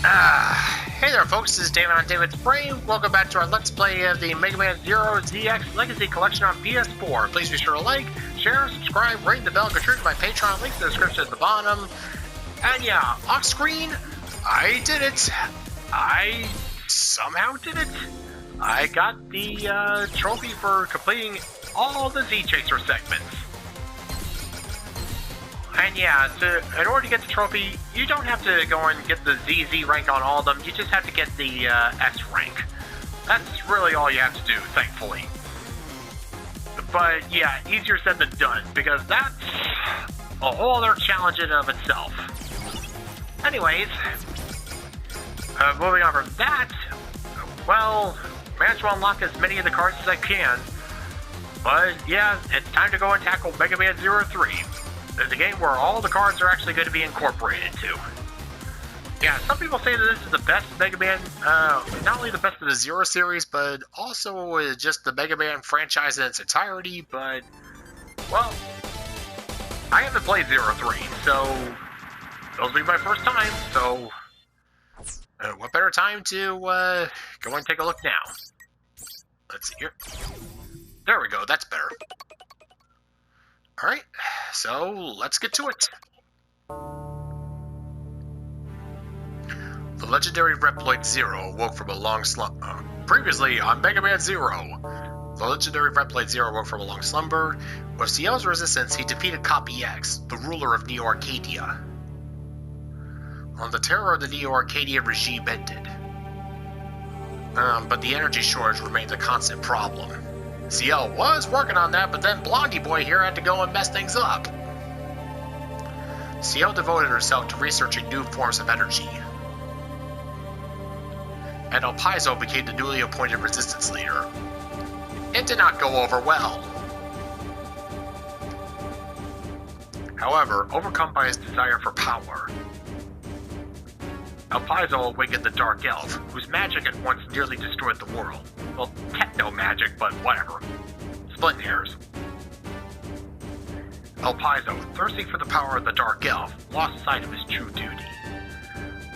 Hey there folks, this is David on David's Brain. Welcome back to our Let's Play of the Megaman Zero ZX Legacy Collection on PS4. Please be sure to like, share, subscribe, ring the bell, contribute to my Patreon, links in the description at the bottom. And yeah, off screen, I did it. I somehow did it. I got the trophy for completing all the Z-Chaser segments. And yeah, in order to get the trophy, you don't have to go and get the ZZ rank on all of them, you just have to get the S rank. That's really all you have to do, thankfully. But yeah, easier said than done, because that's a whole other challenge in and of itself. Anyways, moving on from that, well, managed to unlock as many of the cards as I can. But yeah, it's time to go and tackle Megaman 03. There's a game where all the cards are actually going to be incorporated too. Yeah, some people say that this is the best Mega Man, not only the best of the Zero series, but also just the Mega Man franchise in its entirety, but, well, I haven't played 03, so this will be my first time, so what better time to go and take a look now. Let's see here. There we go, that's better. Alright, so let's get to it. The legendary Reploid Zero awoke from a long slumber. Previously on Mega Man Zero, the legendary Reploid Zero awoke from a long slumber. With Ciel's resistance, he defeated Copy X, the ruler of Neo Arcadia. On the terror of the Neo Arcadia regime ended. But the energy shortage remains a constant problem. Ciel was working on that, but then Blondie Boy here had to go and mess things up. Ciel devoted herself to researching new forms of energy. And El Paizo became the newly appointed resistance leader. It did not go over well. However, overcome by his desire for power, El Paizo awakened the Dark Elf, whose magic at once nearly destroyed the world. Well, techno-magic, but whatever. Splitting hairs. El Paizo, thirsting for the power of the Dark Elf, lost sight of his true duty,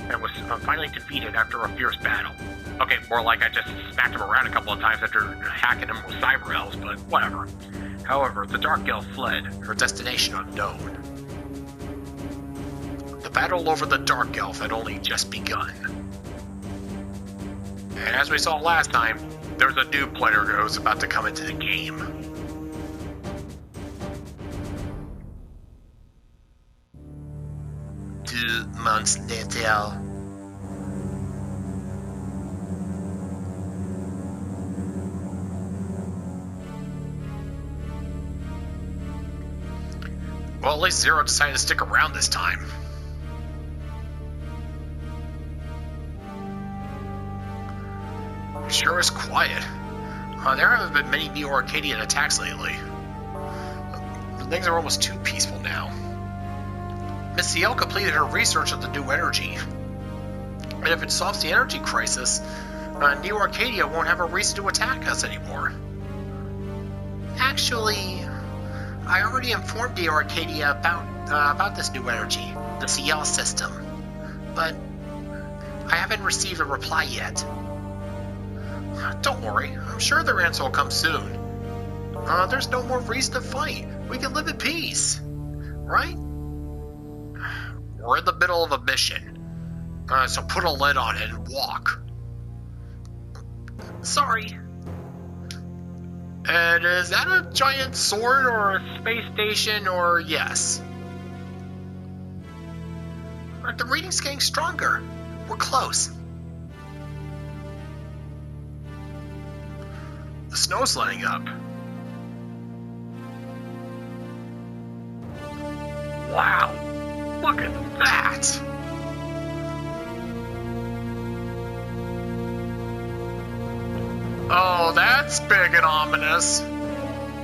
and was finally defeated after a fierce battle. Okay, more like I just smacked him around a couple of times after hacking him with cyber elves, but whatever. However, the Dark Elf fled, her destination unknown. The battle over the Dark Elf had only just begun. And as we saw last time, there's a new player who's about to come into the game. 2 months later. Well, at least Zero decided to stick around this time. Sure is quiet. There haven't been many Neo Arcadian attacks lately. Things are almost too peaceful now. Miss Ciel completed her research of the new energy. And if it solves the energy crisis, Neo Arcadia won't have a reason to attack us anymore. Actually, I already informed Neo Arcadia about this new energy, the Ciel system. But I haven't received a reply yet. Don't worry, I'm sure their answer will come soon. There's no more reason to fight. We can live in peace, right? We're in the middle of a mission, so put a lid on it and walk. Sorry. And is that a giant sword or a space station or yes? The reading's getting stronger. We're close. The snow's letting up. Wow, look at that! Oh, that's big and ominous.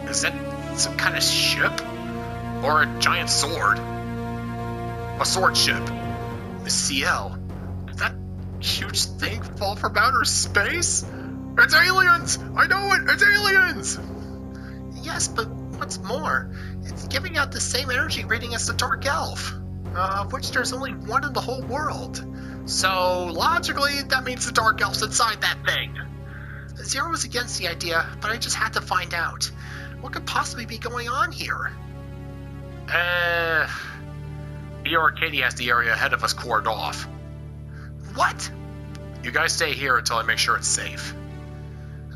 Is that some kind of ship? Or a giant sword? A sword ship. Miss Ciel, did that huge thing fall from outer space? It's aliens! I know it! It's aliens! Yes, but what's more, it's giving out the same energy reading as the Dark Elf, of which there's only one in the whole world. So, logically, that means the Dark Elf's inside that thing. Zero was against the idea, but I just had to find out. What could possibly be going on here? The Arcadia has the area ahead of us cordoned off. What? You guys stay here until I make sure it's safe.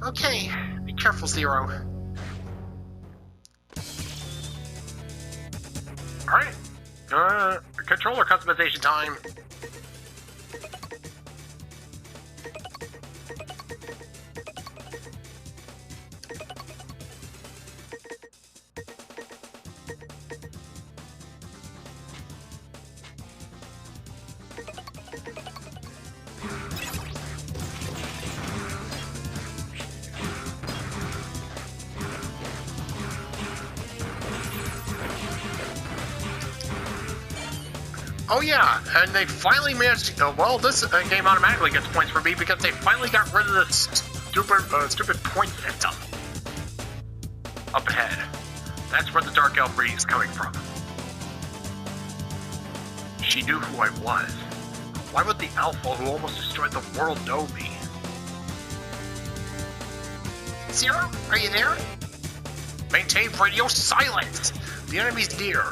Okay, be careful, Zero. Alright. Controller customization time. Oh yeah, and they finally managed to, well, this game automatically gets points for me because they finally got rid of the stupid point system. Up ahead. That's where the Dark Elf reading is coming from. She knew who I was. Why would the Alpha who almost destroyed the world know me? Zero, are you there? Maintain radio silence! The enemy's near.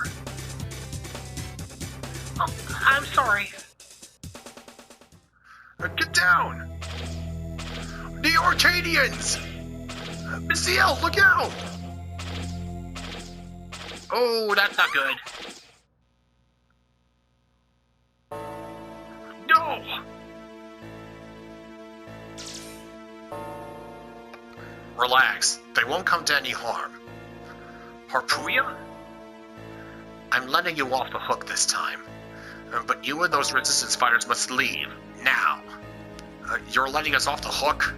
Oh, I'm sorry. Get down! The Arcadians! Miss CL, look out! Oh, that's not good. No! Relax. They won't come to any harm. Harpuya? I'm letting you off the hook this time. But you and those resistance fighters must leave, now. You're letting us off the hook?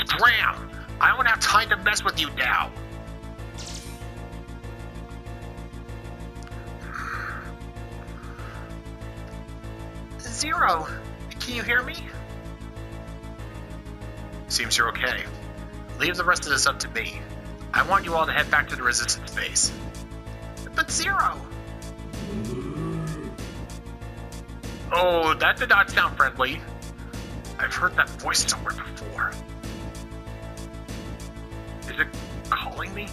Scram! I don't have time to mess with you now. Zero, can you hear me? Seems you're okay. Leave the rest of this up to me. I want you all to head back to the resistance base. But Zero! Oh, that did not sound friendly. I've heard that voice somewhere before. Is it calling me?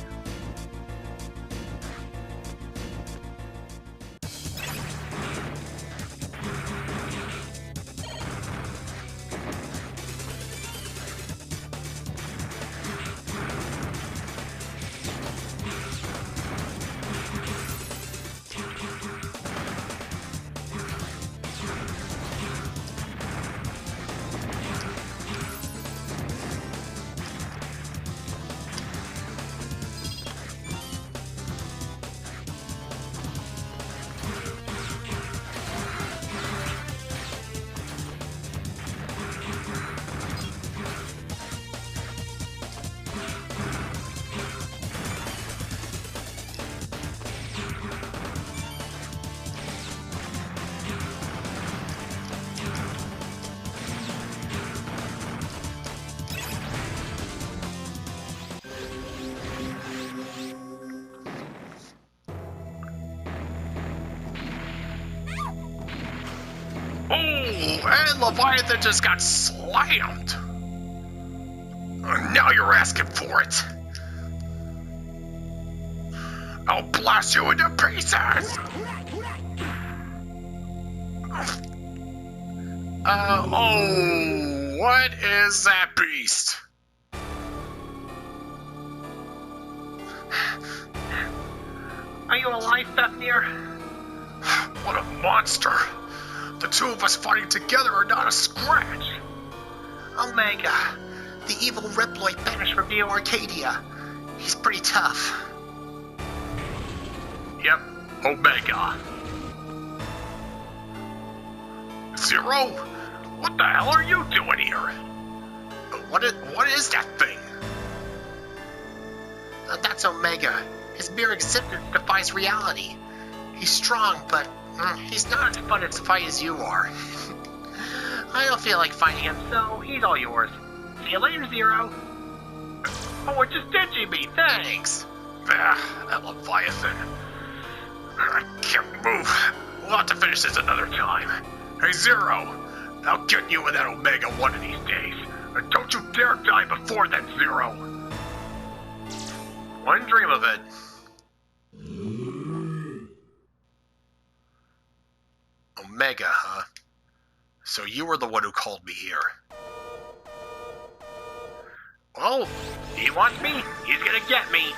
Oh, and Leviathan just got slammed. Now you're asking for it. I'll blast you into pieces. Oh, what is that beast? Are you alive, Fafnir? What a monster. The two of us fighting together are not a scratch. Omega, the evil Reploid banished from Neo Arcadia. He's pretty tough. Yep, Omega. Zero? What the hell are you doing here? What is that thing? That's Omega. His mere existence defies reality. He's strong, but he's not as fun to fight as you are. I don't feel like fighting him, so he's all yours. See you later, Zero. Oh, it just ditching me, thanks. That Leviathan. I can't move. We'll have to finish this another time. Hey, Zero! I'll get you with that Omega one of these days. And don't you dare die before then, Zero! Wouldn't dream of it. Omega, huh? So you were the one who called me here. Well, he wants me, he's gonna get me.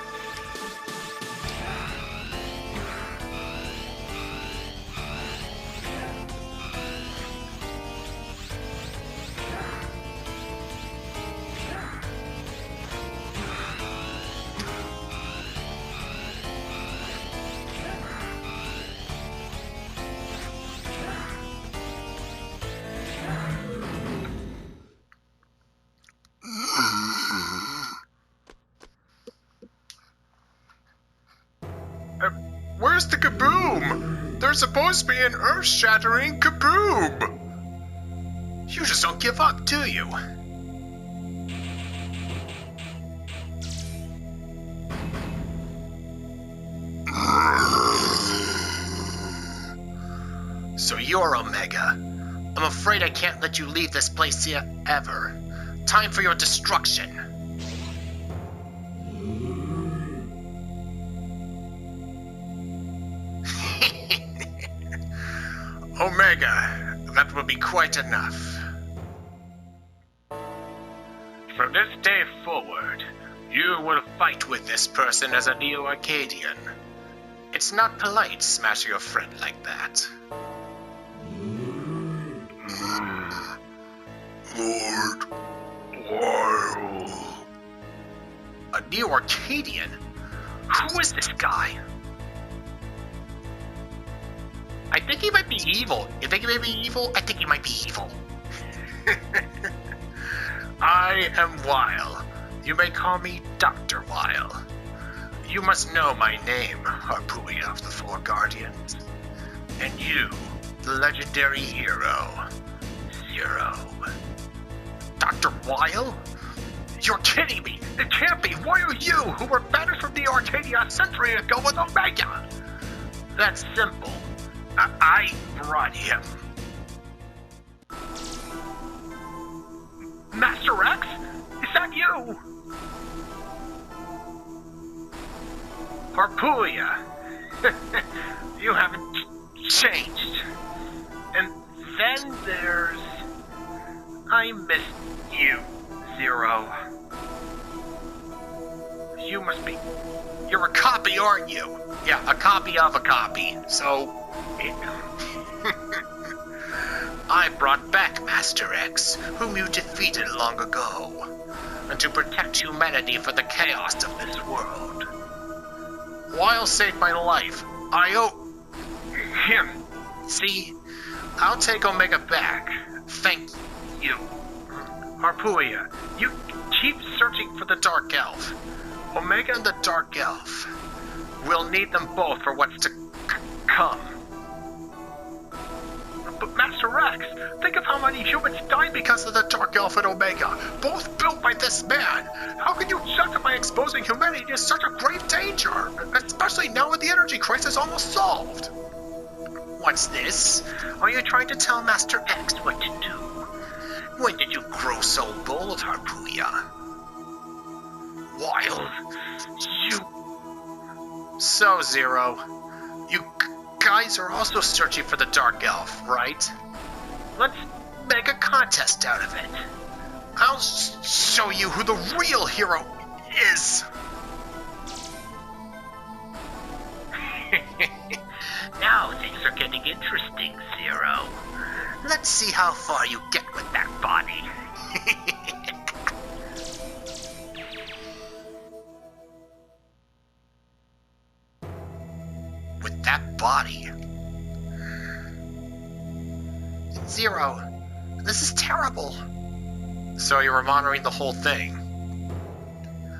Where's the kaboom? There's supposed to be an earth-shattering kaboom! You just don't give up, do you? So you're Omega. I'm afraid I can't let you leave this place here ever. Time for your destruction. Omega, that will be quite enough. From this day forward, you will Fight with this person as a Neo-Arcadian. It's not polite smashing your friend like that. Lord Weil. A Neo-Arcadian? Who is this guy? I think he might be evil. You think he may be evil? I think he might be evil. I am Weil. You may call me Dr. Weil. You must know my name, Harpooey of the Four Guardians. And you, the legendary hero, Zero. Dr. Weil? You're kidding me! It can't be! Why are you, who were banished from the Arcadia a century ago, with Omega? That's simple. I brought him. Master X? Is that you? Harpooia. You haven't changed. And then there's... I miss you, Zero. You must be... You're a copy, aren't you? Yeah, a copy of a copy. So... I brought back Master X, whom you defeated long ago, and to protect humanity from the chaos of this world. Weil saved my life. I owe him. See, I'll take Omega back. Thank you. Harpooia, you keep searching for the Dark Elf. Omega and the Dark Elf. We'll need them both for what's to come. But Master X, think of how many humans died because of the Dark Elf and Omega, both built by this man. How can you justify exposing humanity to such a grave danger, especially now with the energy crisis almost solved? What's this? Are you trying to tell Master X what to do? When did you grow so bold, Harpooia? Wild, you... So, Zero, you guys are also searching for the Dark Elf, right? Let's make a contest out of it. I'll show you who the real hero is. Now things are getting interesting, Zero. Let's see how far you get with that body. With that body? Zero, this is terrible. So you were monitoring the whole thing?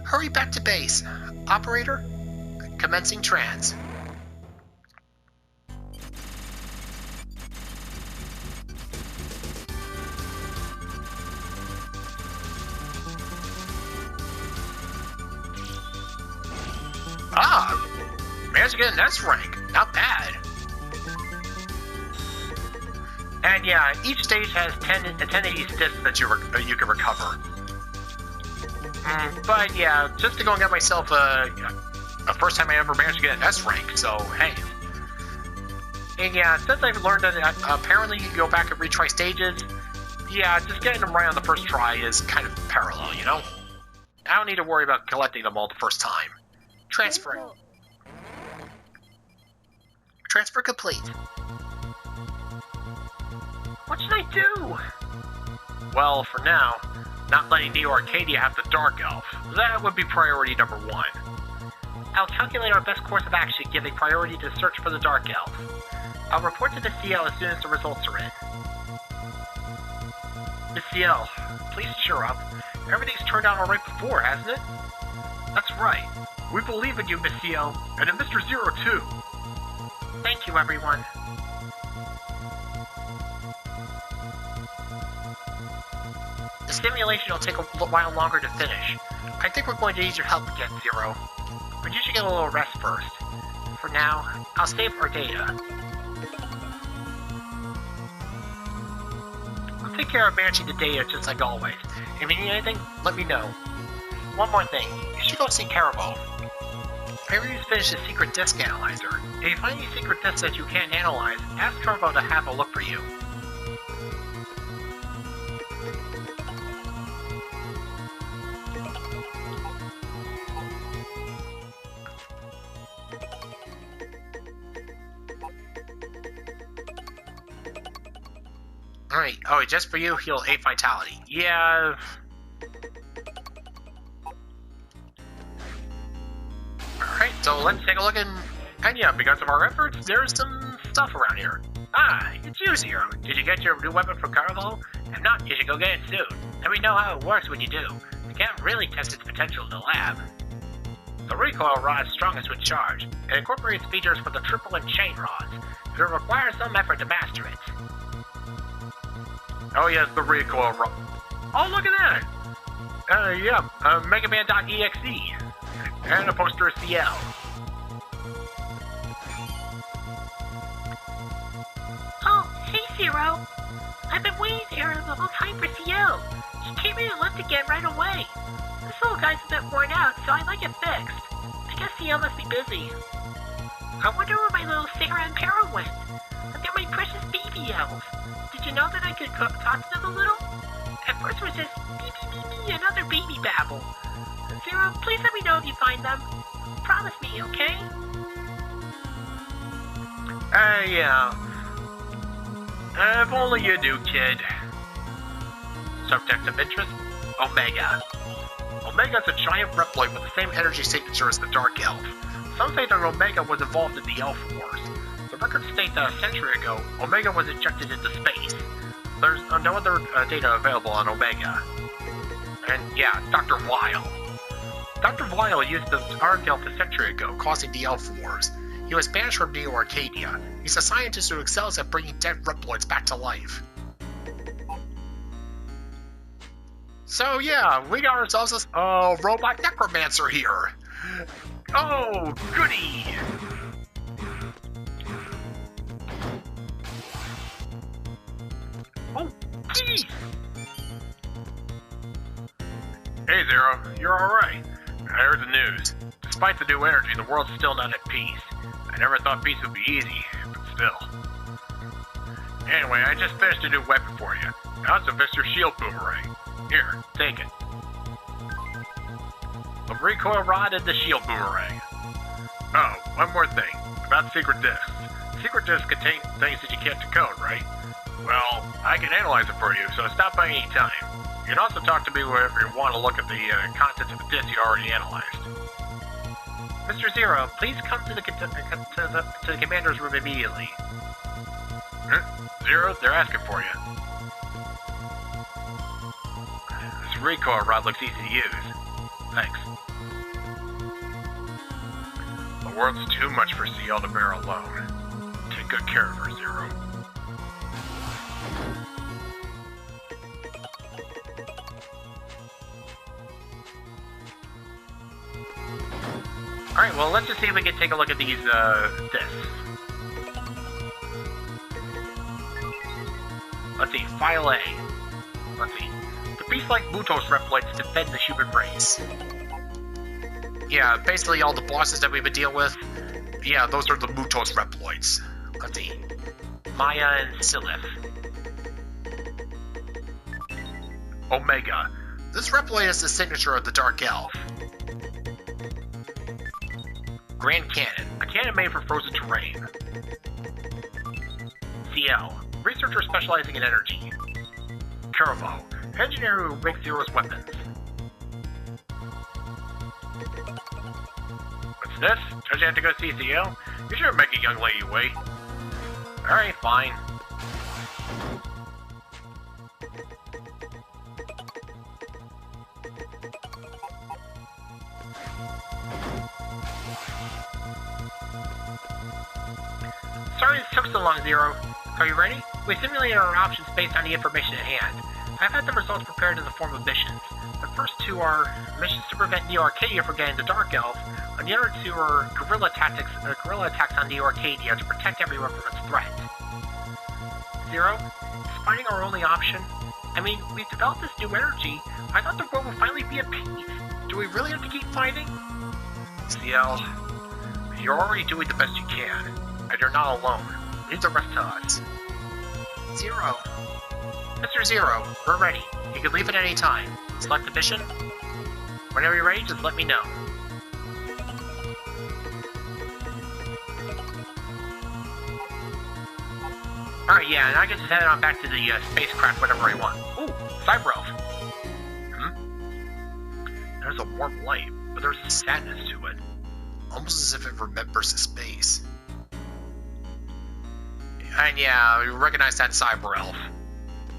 Hurry back to base. Operator, commencing trans. Ah, managed to get an S rank. Not bad. And yeah, each stage has 10 of these discs that you can recover. But yeah, just to go and get myself a first time I ever managed to get an S rank, so hey. And yeah, since I've learned that apparently you can go back and retry stages, yeah, just getting them right on the first try is kind of parallel, you know? I don't need to worry about collecting them all the first time. Transfer complete. What should I do? Well, for now, not letting Neo Arcadia have the Dark Elf. That would be priority number 1. I'll calculate our best course of action, giving priority to search for the Dark Elf. I'll report to the CL as soon as the results are in. Miss CL, please cheer up. Everything's turned out alright before, hasn't it? That's right. We believe in you, Miss CL, and in Mr. Zero too. Thank you, everyone. The simulation will take a while longer to finish. I think we're going to need your help again, Zero. But you should get a little rest first. For now, I'll save our data. I'll take care of managing the data just like always. If you need anything, let me know. One more thing, you should go see Carabo. I already finished the secret disk analyzer. If you find any secret disks that you can't analyze, ask Carabo to have a look for you. Alright, oh, just for you, heal 8 vitality. Yeah. Alright, so let's take a look and yeah, because of our efforts, there's some stuff around here. Ah, it's you, Zero. Did you get your new weapon from Carnival? If not, you should go get it soon. Let me know how it works when you do. I can't really test its potential in the lab. The recoil rod is strongest when charged. It incorporates features for the triple and chain rods. It will require some effort to master it. Oh yes, the recoil rod. Oh, look at that! Yeah, Megaman.exe. And a poster of CL. Oh, hey Zero. I've been waiting here the whole time for CL. She came in and left again right away. This little guy's a bit worn out, so I'd like it fixed. I guess CL must be busy. I wonder where my little Sarah and Para went. They're my precious baby elves. Did you know that I could talk to them a little? At first it was just beep beep beep beep and other baby babble. Zero, please let me know if you find them. Promise me, okay? Yeah. If only you do, kid. Subject of interest? Omega. Omega's a giant reploid with the same energy signature as the Dark Elf. Some say that Omega was involved in the Elf Wars. The records state that a century ago, Omega was ejected into space. There's no other data available on Omega. And yeah, Dr. Weil. Dr. Weil used the Dark Elf a century ago, causing the Elf Wars. He was banished from Neo Arcadia. He's a scientist who excels at bringing dead reploids back to life. So yeah, we got ourselves a robot necromancer here. Oh, goody! Oh, geez! Hey, Zero, you're alright. I heard the news. Despite the new energy, the world's still not at peace. I never thought peace would be easy, but still. Anyway, I just finished a new weapon for you. I also finished your shield boomerang. Here, take it. The recoil rod and the shield boomerang. Oh, one more thing. About secret discs. Secret discs contain things that you can't decode, right? Well, I can analyze it for you, so stop by any time. You can also talk to me whenever you want to look at the contents of the disc you already analyzed. Mr. Zero, please come to the commander's room immediately. Zero, they're asking for you. This recoil rod looks easy to use. Thanks. The world's too much for CL to bear alone. Take good care of her, Zero. Alright, well, let's just see if we can take a look at these, discs. Let's see, File A. Let's see. The beast-like Mutos Reploids defend the human race. Yeah, basically all the bosses that we've been dealing with, yeah, those are the Mutos Reploids. Let's see. Maya and Silith. Omega. This Reploid is the signature of the Dark Elf. Grand Cannon, a cannon made for frozen terrain. CL, researcher specializing in energy. Curvo, engineer who makes Zero's weapons. What's this? Don't you have to go see CL? You shouldn't make a young lady wait. Alright, fine. Sorry this took so long, Zero. Are you ready? We simulated our options based on the information at hand. I've had the results prepared in the form of missions. The first two are missions to prevent Neo Arcadia from getting the Dark Elf, and the other two are guerrilla attacks on Neo Arcadia to protect everyone from its threat. Zero, is fighting our only option? I mean, we've developed this new energy. I thought the world would finally be at peace. Do we really have to keep fighting? CL, you're already doing the best you can, and you're not alone. Leave the rest to us. Zero. Mr. Zero, we're ready. You can leave at any time. Select the mission. Whenever you're ready, just let me know. Alright, yeah, and I can just head on back to the spacecraft whenever I want. Ooh, Cyber Elf. There's a warm light, but there's sadness to it. Almost as if it remembers the space. And yeah, we recognize that Cyber Elf.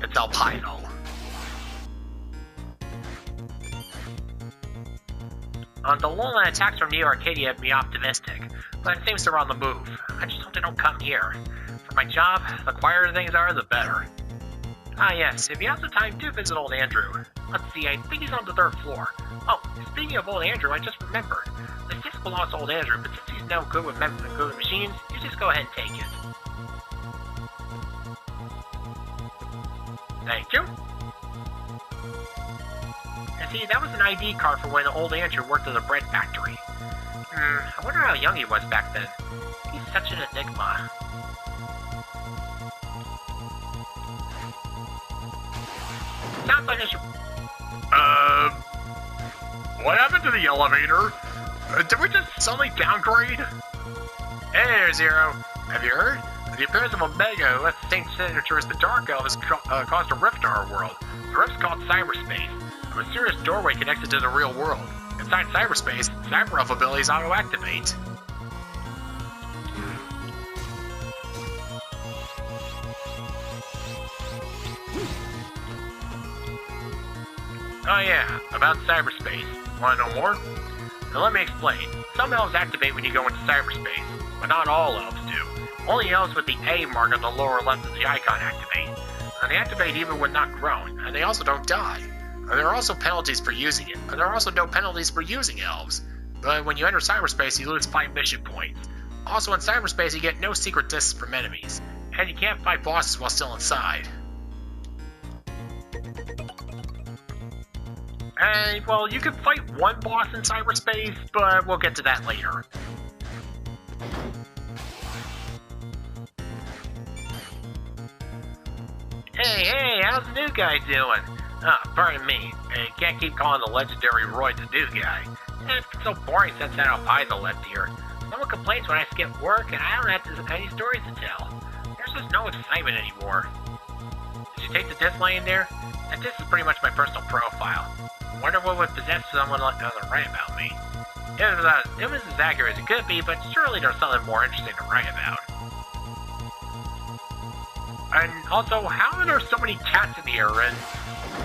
It's Alpino. The Lola attacks from Neo Arcadia have me optimistic, but it seems they're on the move. I just hope they don't come here. For my job, the quieter things are, the better. Ah yes, if you have the time, do visit old Andrew. Let's see, I think he's on the 3rd floor. Oh, speaking of old Andrew, I just remembered. The disc belongs to old Andrew, but since he's no good with machines, you just go ahead and take it. Thank you. And see, that was an ID card for when old Andrew worked at the bread factory. I wonder how young he was back then. He's such an enigma. Sounds like I should... What happened to the elevator? Did we just suddenly downgrade? Hey there, Zero. Have you heard? The appearance of Omega, who has the same signature as the Dark Elf, has caused a rift in our world. The rift's called cyberspace. A mysterious doorway connects it to the real world. Inside cyberspace, Cyber Elf abilities auto-activate. Oh yeah, about cyberspace. Wanna know more? Now let me explain. Some elves activate when you go into cyberspace, but not all elves do. Only elves with the A mark on the lower left of the icon activate. And they activate even when not grown, and they also don't die. And there are also penalties for using it, and there are also no penalties for using elves. But when you enter cyberspace, you lose 5 mission points. Also in cyberspace, you get no secret discs from enemies, and you can't fight bosses while still inside. And, well, you can fight one boss in cyberspace, but we'll get to that later. Hey, how's the new guy doing? Pardon me, you can't keep calling the legendary Roy the new guy. It's so boring since that Alpino left here. Someone complains when I skip work, and I don't have any stories to tell. There's just no excitement anymore. Did you take the disc laying there? And this is pretty much my personal profile. Wonder what would possess someone like to write about me. It was as accurate as it could be, but surely there's something more interesting to write about. And also, how are there so many cats in here? And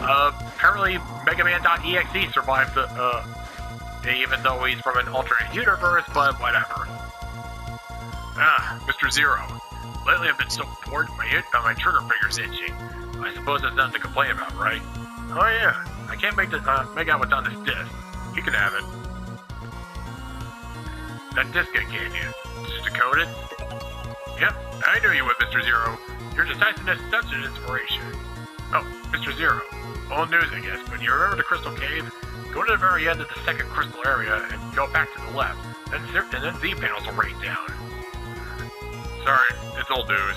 apparently Megaman.exe survived even though he's from an alternate universe, but whatever. Mr. Zero. Lately I've been so bored, my trigger finger's itching. I suppose there's nothing to complain about, right? Oh yeah, I can't make out what's on this disc. You can have it. That disc I gave you, just decode it? Yep, I knew you would, Mr. Zero. Your decisiveness is such an inspiration. Oh, Mr. Zero. Old news, I guess, but you remember the Crystal Cave? Go to the very end of the second crystal area and go back to the left. And then Z-panels will rain down. Sorry, it's old news.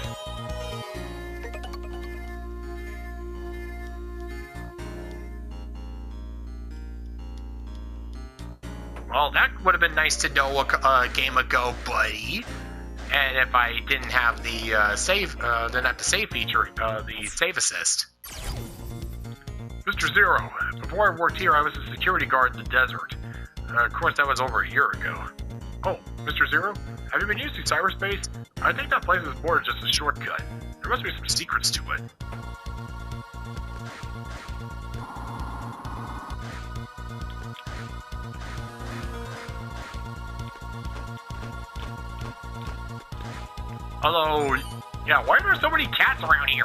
Well, that would have been nice to know a game ago, buddy. And if I didn't have the didn't have the save feature, the save assist. Mr. Zero, before I worked here, I was a security guard in the desert. Of course, that was over a year ago. Oh, Mr. Zero, have you been using cyberspace? I think that place is more than just a shortcut. There must be some secrets to it. Hello. Yeah, why are there so many cats around here?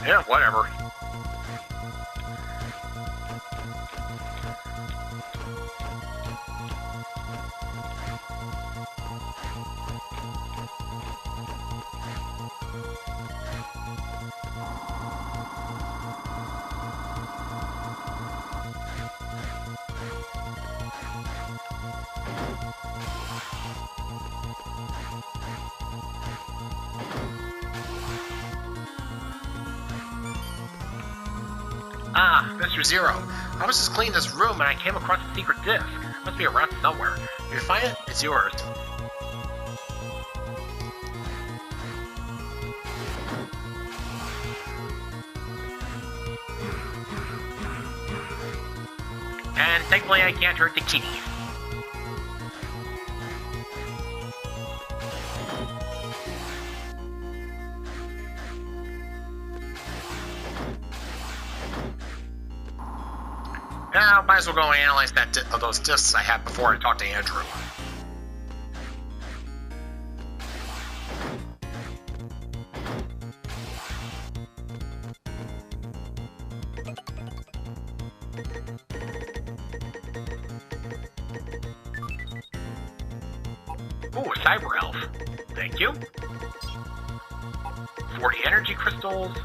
Yeah, whatever. Ah, Mr. Zero. I was just cleaning this room and I came across a secret disc. Must be around somewhere. If you find it, it's yours. And thankfully I can't hurt the kitties. Now, might as well go and analyze those discs I had before I talked to Andrew. Ooh, a cyber elf. Thank you. 40 energy crystals.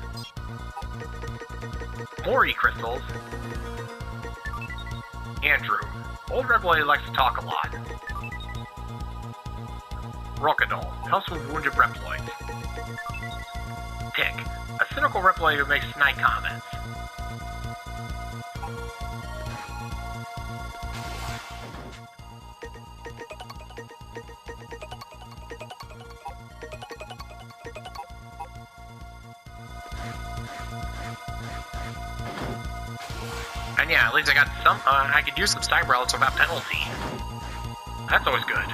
40 crystals. Andrew. Old Rebel likes to talk a lot. Rockadol. Helps with wounded Reploids. Tick. A cynical Reploid who makes snide comments. And yeah, at least I got some, I could use some cyber relics without penalty. That's always good.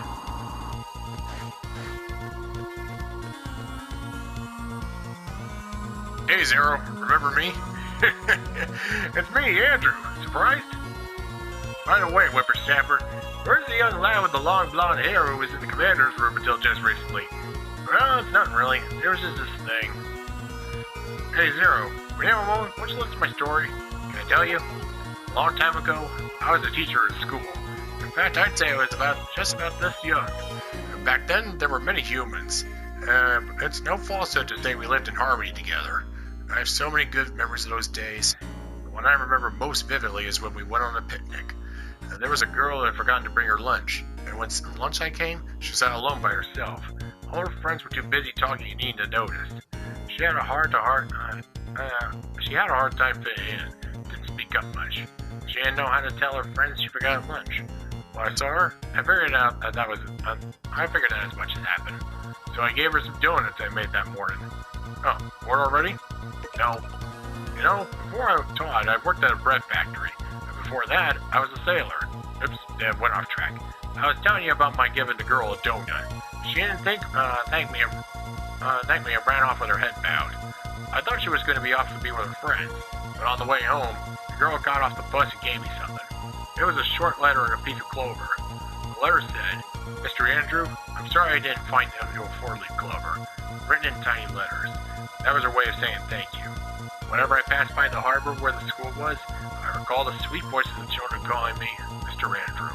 Hey Zero, remember me? It's me, Andrew. Surprised? By the way, whippersnapper, where's the young lad with the long blonde hair who was in the commander's room until just recently? Well, it's nothing really. There was just this thing. Hey Zero, when you have a moment, why don't you listen to my story? Can I tell you? A long time ago, I was a teacher at school. In fact, I'd say I was just about this young. Back then, there were many humans. It's no falsehood to say we lived in harmony together. I have so many good memories of those days. The one I remember most vividly is when we went on a picnic. There was a girl that had forgotten to bring her lunch, and when lunchtime came, she sat alone by herself. All her friends were too busy talking and needing to notice. She had a hard time fitting in. Didn't speak up much. She didn't know how to tell her friends she forgot lunch. When I saw her, I figured out that I figured out as much as happened. So I gave her some donuts I made that morning. Oh, bored already? No. You know, before I taught, I worked at a bread factory. And before that, I was a sailor. Oops, that went off track. I was telling you about my giving the girl a donut. She didn't thank me and ran off with her head bowed. I thought she was going to be off to be with her friends, but on the way home, the girl got off the bus and gave me something. It was a short letter and a piece of clover. The letter said, "Mr. Andrew, I'm sorry I didn't find your four-leaf clover," written in tiny letters. That was her way of saying thank you. Whenever I passed by the harbor where the school was, I recall the sweet voices of children calling me Mr. Andrew.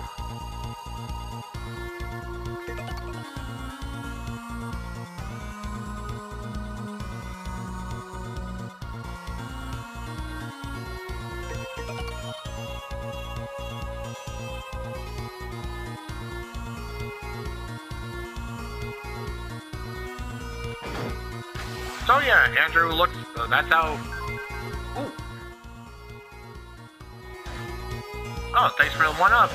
So yeah, Andrew looks, that's how... Ooh. Oh, thanks for the one up.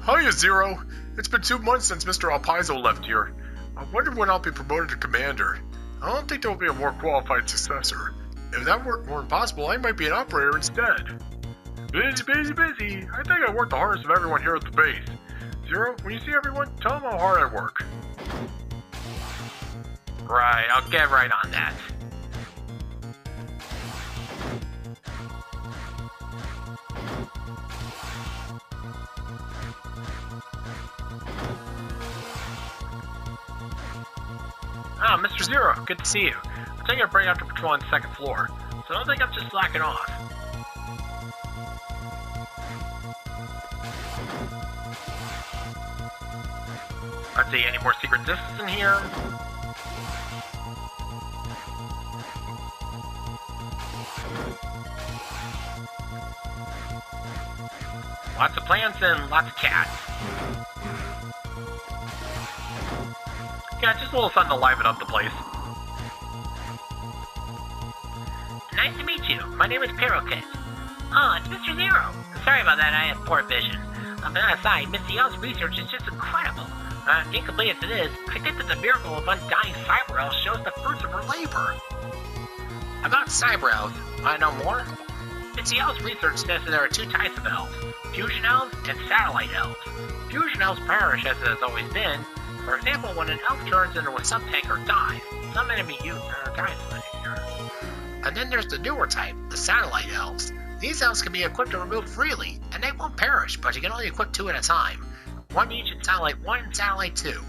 Hiya, Zero. It's been 2 months since Mr. Alpaizo left here. I wonder when I'll be promoted to commander. I don't think there will be a more qualified successor. If that weren't possible, I might be an operator instead. Busy, busy, busy. I think I work the hardest of everyone here at the base. Zero, when you see everyone, tell them how hard I work. Right, I'll get right on that. Ah, Mr. Zero, good to see you. I'm taking a break after patrol on the 2nd floor, so I don't think I'm just slacking off. Let's see, any more secret discs in here? Lots of plants and lots of cats. Yeah, just a little something to liven up the place. Nice to meet you. My name is Pirokit. Oh, it's Mr. Zero. Sorry about that, I have poor vision. But on the side, Miss Yell's research is just incredible. Incomplete as it is, I think that the miracle of undying cyber elves shows the fruits of her labor. About cyber elves, want to know more? Miss Yell's research says that there are 2 types of elves, fusion elves and satellite elves. Fusion elves perish as it has always been. For example, when an elf turns into a sub-tank or dies, some enemy dies here. And then there's the newer type, the satellite elves. These elves can be equipped and removed freely, and they won't perish, but you can only equip 2 at a time. One each in Satellite 1 and Satellite 2.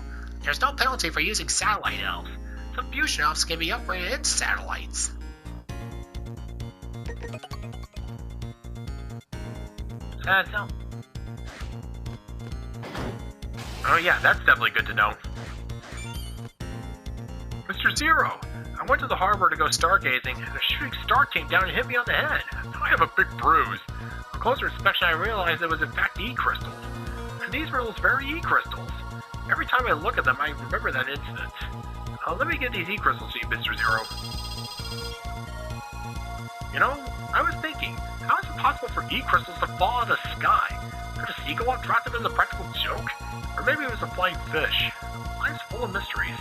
There's no penalty for using satellite elves. Some fusion elves can be upgraded into satellites. So... Oh yeah, that's definitely good to know. Mr. Zero, I went to the harbor to go stargazing, and a shooting star came down and hit me on the head. Now I have a big bruise. On closer inspection, I realized it was in fact E-crystals. And these were those very E-crystals. Every time I look at them, I remember that incident. Let me get these E-crystals to you, Mr. Zero. You know, I was thinking, how is it possible for E-crystals to fall out of the sky? Could a seagull have dropped them as a practical joke? Or maybe it was a flying fish. Life's full of mysteries.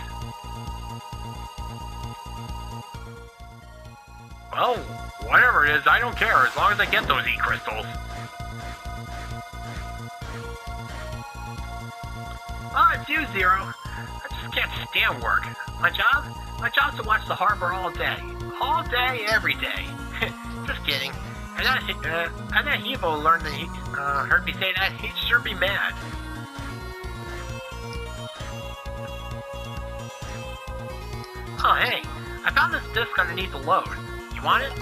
Well, whatever it is, I don't care, as long as I get those E-crystals. Oh, it's you, Zero. I just can't stand work. My job's to watch the harbor all day. All day, every day. Just kidding. And that Hevo learned that heard me say that, he'd sure be mad. Oh, hey, I found this disc underneath the load. You want it?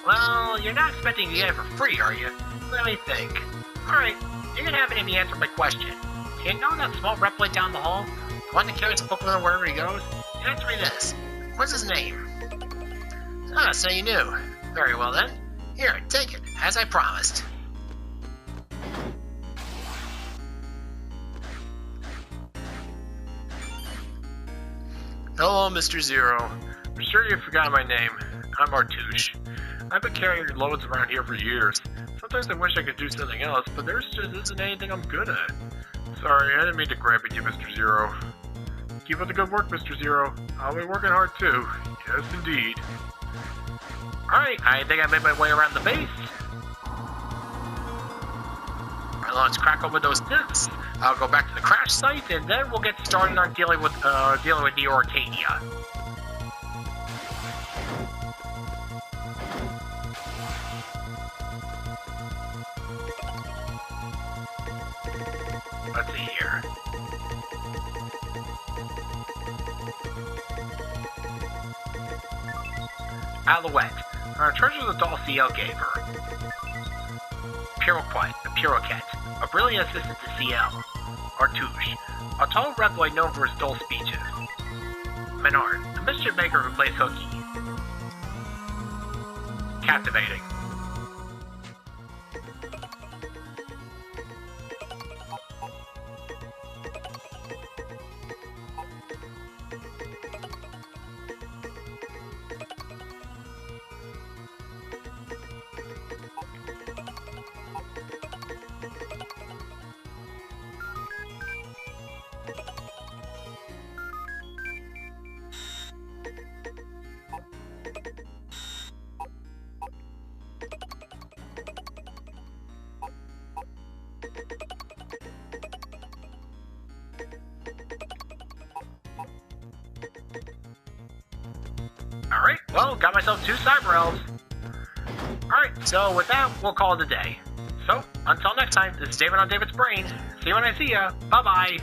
Well, you're not expecting to get it for free, are you? Let me think. Alright, you can have it if you answer my question. Do you know that small replicate down the hall? The one that carries a book with him wherever he goes? Answer me this. What's his name? Ah, so you knew. Very well then. Here, take it, as I promised. Hello, Mr. Zero. I'm sure you forgot my name. I'm Artouche. I've been carrying loads around here for years. Sometimes I wish I could do something else, but there just isn't anything I'm good at. Sorry, I didn't mean to grab at you, Mr. Zero. Keep up the good work, Mr. Zero. I'll be working hard too. Yes, indeed. Alright, I think I made my way around the base. Alright, let's crack open those discs. I'll go back to the crash site, and then we'll get started on dealing with Neo Arcadia. Let's see here. Alouette. Treasure the doll CL gave her. Piroquet. A brilliant assistant to CL. Artouche. A tall reploid known for his dull speeches. Menard. A mischief maker who plays hooky. Captivating. well, got myself 2 Cyber Elves. Alright, so with that, we'll call it a day. So, until next time, this is David on David's Brain. See you when I see ya. Bye-bye.